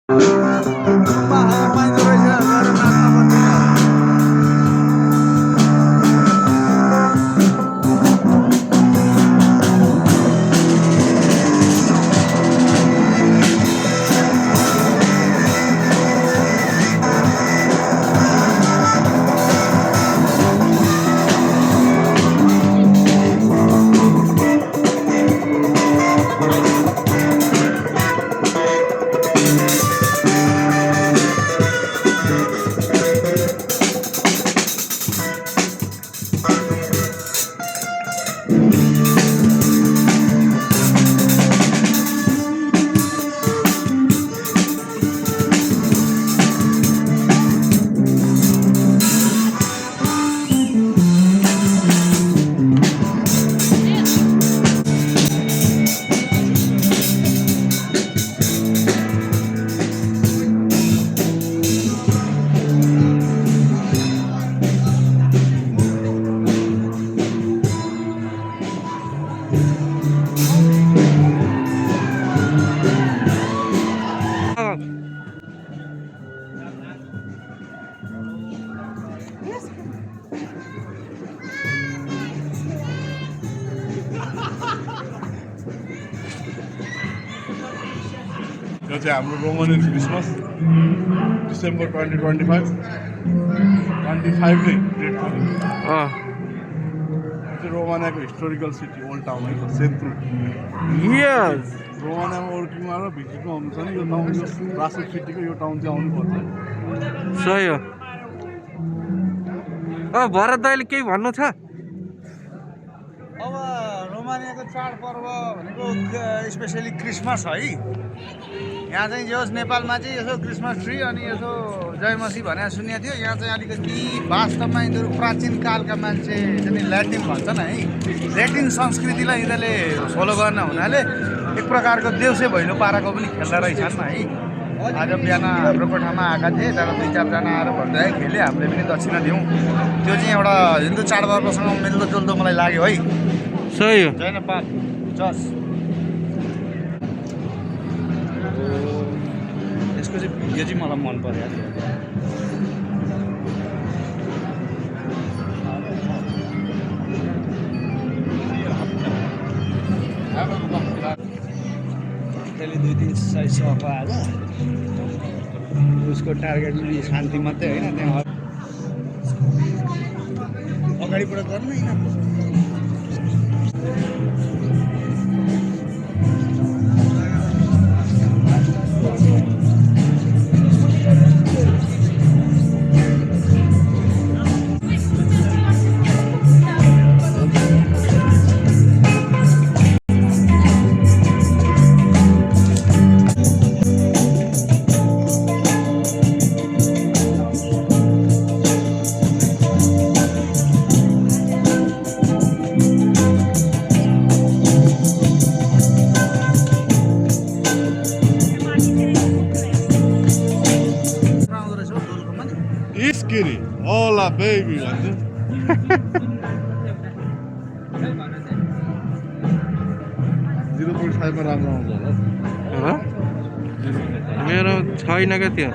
हावा पाइँदो रहेछ गएर नाच्न पर्दैन। यो चाहिँ हाम्रो रोमन क्रिसमस डिसेम्बर 2025 नै डेट पनि रोमानियाको हिस्टोरिकल सिटी ओल्ड टाउन है सेन्ट्रु यस रोमानियामा वर्किङमा र भिजिटमा आउनु छ नि यो टाउन यो रासो सिटीको यो टाउन चाहिँ आउनुपर्छ। सही हो। भरत दाइले केही भन्नु छ? अब रोमानियाको चाडपर्व भनेको स्पेसली क्रिसमस है। यहाँ चाहिँ जे होस् नेपालमा चाहिँ यसो क्रिसमस ट्री अनि यसो जयमसी भनेर सुनेको थियो। यहाँ चाहिँ अलिकति वास्तवमा यिनीहरू प्राचीन कालका मान्छे चाहिँ ल्याटिन भन्छन् है। ल्याटिन संस्कृतिलाई यिनीहरूले फलो गर्न हुनाले एक प्रकारको देउसे भैलो पाराको पनि खेल्दा रहेछन् है। आज बिहान हाम्रो कोठामा आएका थिए, तर 2-4 जना आएर भन्दै खेले हामीले पनि दक्षिणा दिउँ। त्यो चाहिँ एउटा हिन्दू चाडपर्वसँग मिल्दोजुल्दो मलाई लाग्यो है। सही हो। जय नेपाल जस। यसको चाहिँ भिडियो चाहिँ मलाई मन पर्यो। त्यसले 2-3 साइज सफा आज उसको टार्गेट पनि शान्ति मात्रै होइन, त्यहाँ अगाडिबाट गर्नु होइन। Iskiri, hola baby भन्छ। 0.5 मा राम्रो आउँछ होला। मेरो छैन क्या त्यो।